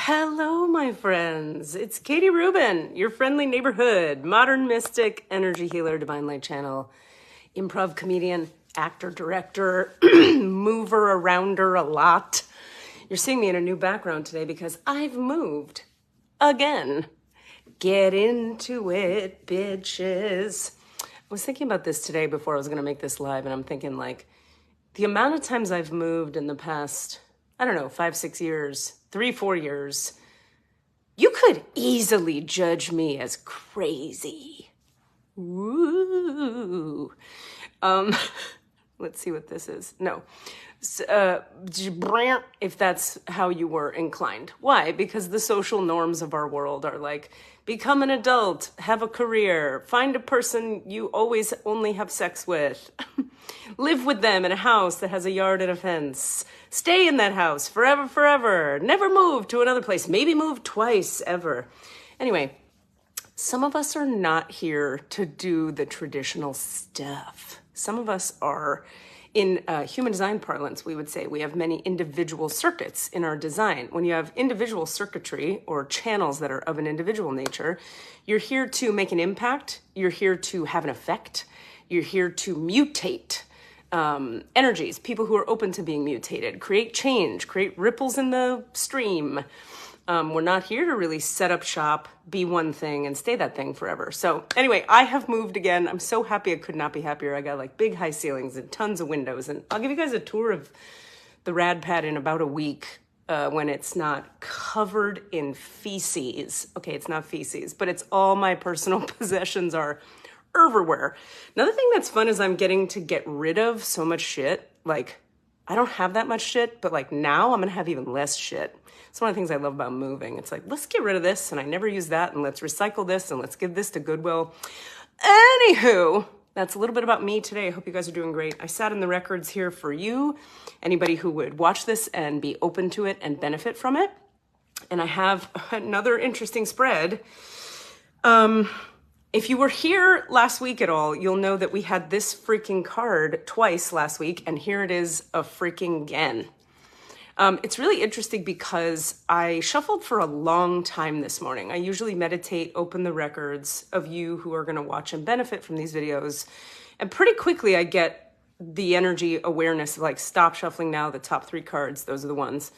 Hello, my friends. It's Katie Rubin, your friendly neighborhood, modern mystic, energy healer, divine light channel, improv comedian, actor, director, mover arounder a lot. You're seeing me in a new background today because I've moved again. Get into it, bitches. I was thinking about this today before I was going to make this live, and I'm thinking like the amount of times I've moved in the past, I don't know, 5, 6 years, 3, 4 years, you could easily judge me as crazy. Woo. Let's see what this is. No. If that's how you were inclined. Why? Because the social norms of our world are like, become an adult, have a career, find a person you always only have sex with, live with them in a house that has a yard and a fence, stay in that house forever, never move to another place, maybe move twice ever. Anyway, some of us are not here to do the traditional stuff. Some of us are, in human design parlance, we would say we have many individual circuits in our design. When you have individual circuitry or channels that are of an individual nature, you're here to make an impact. You're here to have an effect. You're here to mutate energies, people who are open to being mutated, create change, create ripples in the stream. We're not here to really set up shop, be one thing, and stay that thing forever. So anyway, I have moved again. I'm so happy. I could not be happier. I got like big high ceilings and tons of windows. And I'll give you guys a tour of the rad pad in about a week when it's not covered in feces. Okay, it's not feces, but it's all my personal possessions are everywhere. Another thing that's fun is I'm getting to get rid of so much shit. Like, I don't have that much shit, but like now I'm going to have even less shit. It's one of the things I love about moving. It's like, let's get rid of this, and I never use that, and let's recycle this, and let's give this to Goodwill. Anywho, that's a little bit about me today. I hope you guys are doing great. I sat in the records here for you, anybody who would watch this and be open to it and benefit from it. And I have another interesting spread. If you were here last week at all, you'll know that we had this freaking card twice last week, and here it is a freaking again. It's really interesting because I shuffled for a long time this morning. I usually meditate, open the records of you who are going to watch and benefit from these videos. And pretty quickly I get the energy awareness of like, stop shuffling now, the top 3 cards, those are the ones.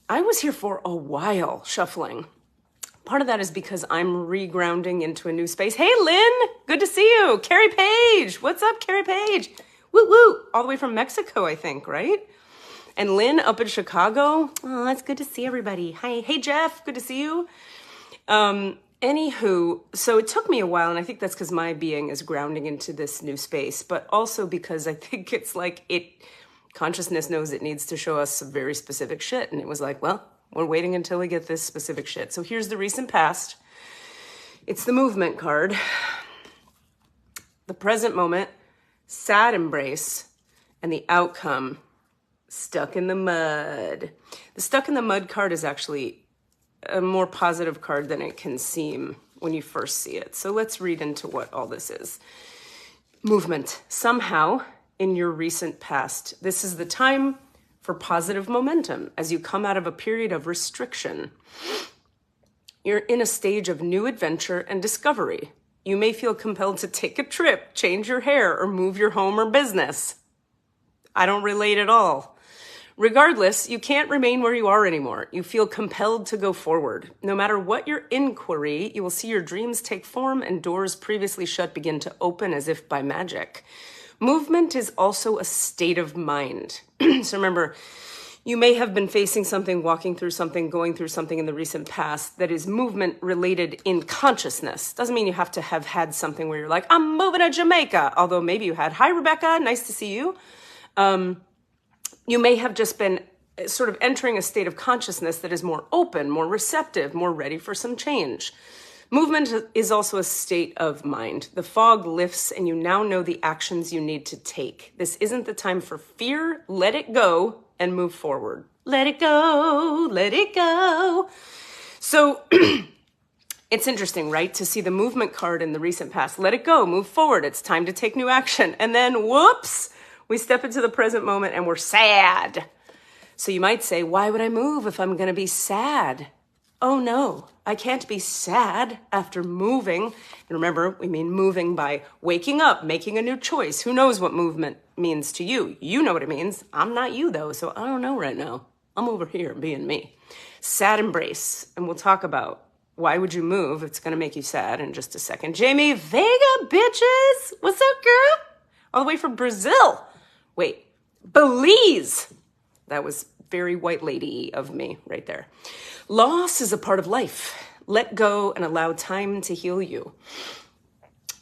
I was here for a while shuffling. Part of that is because I'm regrounding into a new space. Hey, Lynn, good to see you. Carrie Page, what's up, Carrie Page? Woo woo, all the way from Mexico, I think, right? And Lynn up in Chicago. Oh, that's good to see everybody. Hi, hey Jeff, good to see you. Anywho, so it took me a while, and I think that's because my being is grounding into this new space, but also because I think it's like consciousness knows it needs to show us some very specific shit. And it was like, well, we're waiting until we get this specific shit. So here's the recent past. It's the movement card. The present moment, sad embrace, and the outcome, stuck in the mud. The stuck in the mud card is actually a more positive card than it can seem when you first see it. So let's read into what all this is. Movement. Somehow in your recent past, this is the time for positive momentum as you come out of a period of restriction. You're in a stage of new adventure and discovery. You may feel compelled to take a trip, change your hair, or move your home or business. I don't relate at all. Regardless, you can't remain where you are anymore. You feel compelled to go forward. No matter what your inquiry, you will see your dreams take form and doors previously shut begin to open as if by magic. Movement is also a state of mind. So remember, you may have been facing something, walking through something, going through something in the recent past that is movement related in consciousness. Doesn't mean you have to have had something where you're like, I'm moving to Jamaica. Although maybe you had. Hi, Rebecca. Nice to see you. You may have just been sort of entering a state of consciousness that is more open, more receptive, more ready for some change. Movement is also a state of mind. The fog lifts and you now know the actions you need to take. This isn't the time for fear. Let it go and move forward. Let it go, let it go. So it's interesting, right? To see the movement card in the recent past. Let it go, move forward. It's time to take new action. And then whoops, we step into the present moment and we're sad. So you might say, why would I move if I'm going to be sad? oh no, I can't be sad after moving. And remember, we mean moving by waking up, making a new choice. Who knows what movement means to you? You know what it means. I'm not you though, so I don't know right now. I'm over here being me. Sad embrace, and we'll talk about why would you move? It's going to make you sad in just a second. Jamie Vega, bitches! What's up, girl? All the way from Brazil. Wait, Belize. That was very white lady of me right there. Loss is a part of life. Let go and allow time to heal you.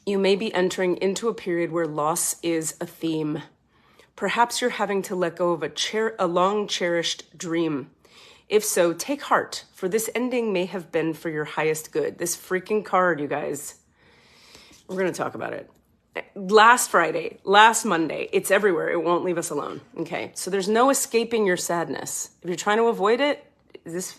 You may be entering into a period where loss is a theme. Perhaps you're having to let go of a long-cherished dream. If so, take heart, for this ending may have been for your highest good. This freaking card, you guys. We're going to talk about it. Last Friday, last Monday, it's everywhere. It won't leave us alone. Okay, so there's no escaping your sadness. If you're trying to avoid it,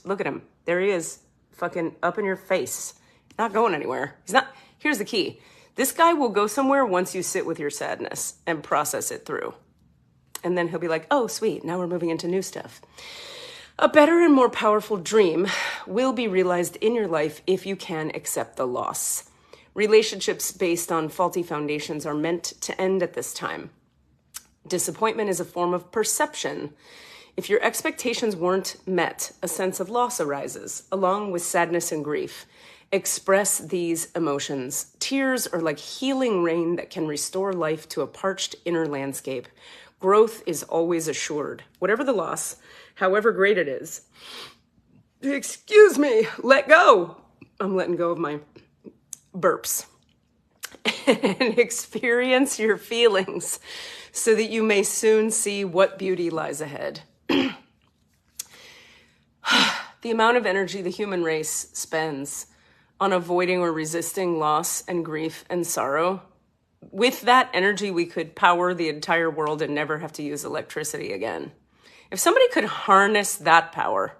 look at him. There he is, fucking up in your face. Not going anywhere. He's not. Here's the key. This guy will go somewhere once you sit with your sadness and process it through. And then he'll be like, oh, sweet, now we're moving into new stuff. A better and more powerful dream will be realized in your life if you can accept the loss. Relationships based on faulty foundations are meant to end at this time. Disappointment is a form of perception. If your expectations weren't met, a sense of loss arises, along with sadness and grief. Express these emotions. Tears are like healing rain that can restore life to a parched inner landscape. Growth is always assured. Whatever the loss, however great it is. Excuse me, let go. I'm letting go of my burps. And experience your feelings so that you may soon see what beauty lies ahead. The amount of energy the human race spends on avoiding or resisting loss and grief and sorrow, with that energy, we could power the entire world and never have to use electricity again. If somebody could harness that power,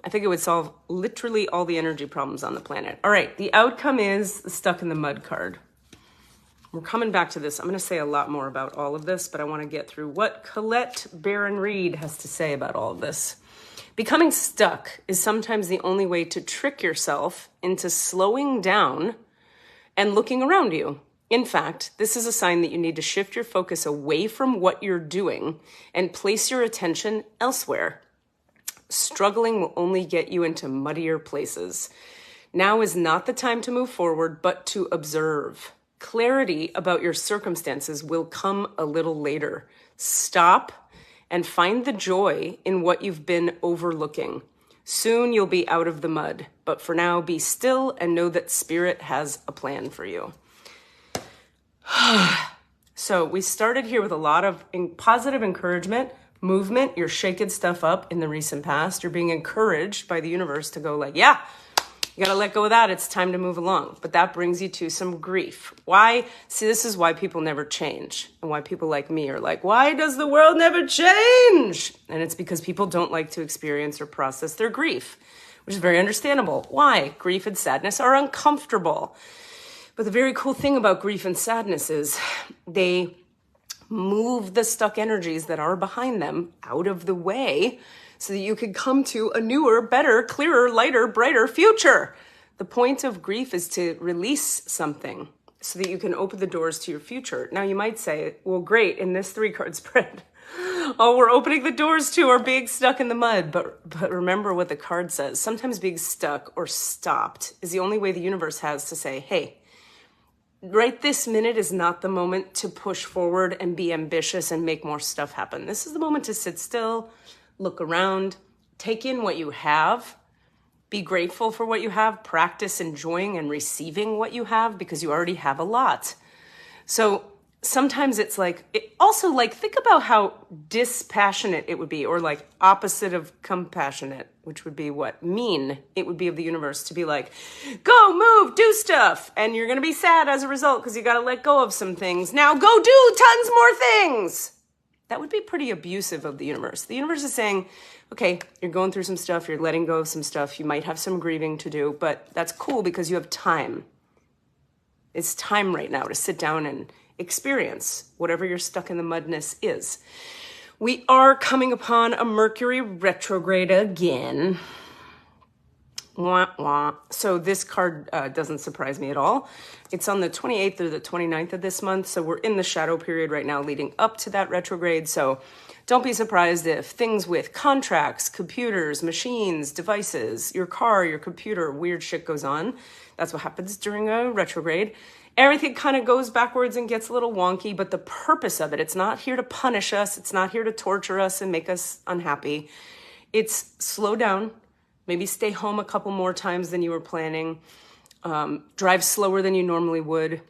I think it would solve literally all the energy problems on the planet. All right, the outcome is the stuck in the mud card. We're coming back to this. I'm going to say a lot more about all of this, but I want to get through what Colette Barron-Reed has to say about all of this. Becoming stuck is sometimes the only way to trick yourself into slowing down and looking around you. In fact, this is a sign that you need to shift your focus away from what you're doing and place your attention elsewhere. Struggling will only get you into muddier places. Now is not the time to move forward, but to observe. Clarity about your circumstances will come a little later. Stop and find the joy in what you've been overlooking. Soon you'll be out of the mud, but for now, be still and know that Spirit has a plan for you. So we started here with a lot of positive encouragement, movement. You're shaking stuff up in the recent past. You're being encouraged by the universe to go like, yeah, you got to let go of that. It's time to move along. But that brings you to some grief. Why? See, this is why people never change. And why people like me are like, why does the world never change? And it's because people don't like to experience or process their grief, which is very understandable. Why? Grief and sadness are uncomfortable. But the very cool thing about grief and sadness is they move the stuck energies that are behind them out of the way so that you could come to a newer, better, clearer, lighter, brighter future. The point of grief is to release something so that you can open the doors to your future. Now you might say, well, great, in this 3-card spread, all we're opening the doors to are being stuck in the mud. But remember what the card says. Sometimes being stuck or stopped is the only way the universe has to say, hey, right this minute is not the moment to push forward and be ambitious and make more stuff happen. This is the moment to sit still, look around, take in what you have, be grateful for what you have, practice enjoying and receiving what you have because you already have a lot. So sometimes it's like, also like, think about how dispassionate it would be, or like opposite of compassionate, which would be what? Mean. It would be of the universe to be like, go, move, do stuff. And you're going to be sad as a result because you got to let go of some things. Now go do tons more things. That would be pretty abusive of the universe. The universe is saying, okay, you're going through some stuff, you're letting go of some stuff, you might have some grieving to do, but that's cool because you have time. It's time right now to sit down and experience whatever your stuck in the mudness is. We are coming upon a Mercury retrograde again. Wah, wah. So this card doesn't surprise me at all. It's on the 28th or the 29th of this month. So we're in the shadow period right now leading up to that retrograde. So don't be surprised if things with contracts, computers, machines, devices, your car, your computer, weird shit goes on. That's what happens during a retrograde. Everything kind of goes backwards and gets a little wonky, but the purpose of it, it's not here to punish us. It's not here to torture us and make us unhappy. It's slow down. Maybe stay home a couple more times than you were planning. Drive slower than you normally would.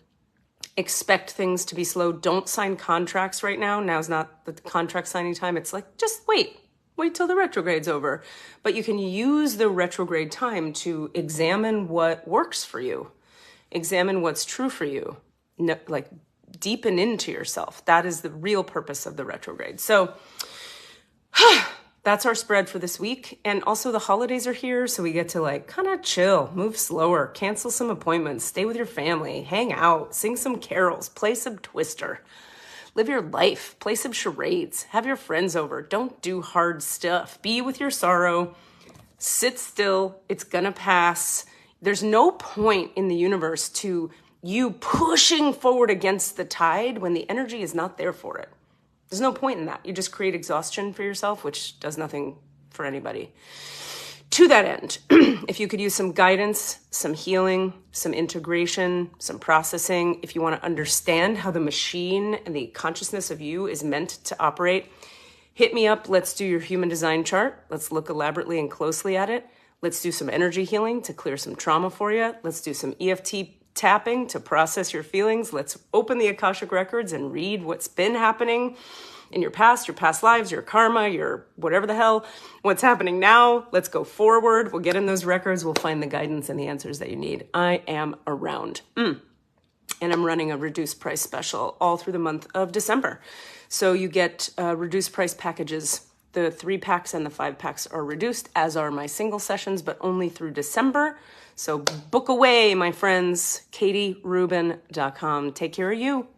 Expect things to be slow. Don't sign contracts right now. Now's not the contract signing time. It's like, just wait. Wait till the retrograde's over. But you can use the retrograde time to examine what works for you. Examine what's true for you. Like, deepen into yourself. That is the real purpose of the retrograde. So, that's our spread for this week. And also the holidays are here, so we get to like kind of chill, move slower, cancel some appointments, stay with your family, hang out, sing some carols, play some Twister, live your life, play some charades, have your friends over. Don't do hard stuff. Be with your sorrow. Sit still. It's gonna pass. There's no point in the universe to you pushing forward against the tide when the energy is not there for it. There's no point in that. You just create exhaustion for yourself, which does nothing for anybody. To that end, if you could use some guidance, some healing, some integration, some processing, if you want to understand how the machine and the consciousness of you is meant to operate, hit me up. Let's do your human design chart. Let's look elaborately and closely at it. Let's do some energy healing to clear some trauma for you. Let's do some EFT tapping to process your feelings. Let's open the Akashic records and read what's been happening in your past lives, your karma, your whatever the hell, what's happening now. Let's go forward. We'll get in those records. We'll find the guidance and the answers that you need. I am around. And I'm running a reduced price special all through the month of December. So you get reduced price packages. The 3-packs and the 5-packs are reduced, as are my single sessions, but only through December. So book away, my friends. KatieRubin.com. Take care of you.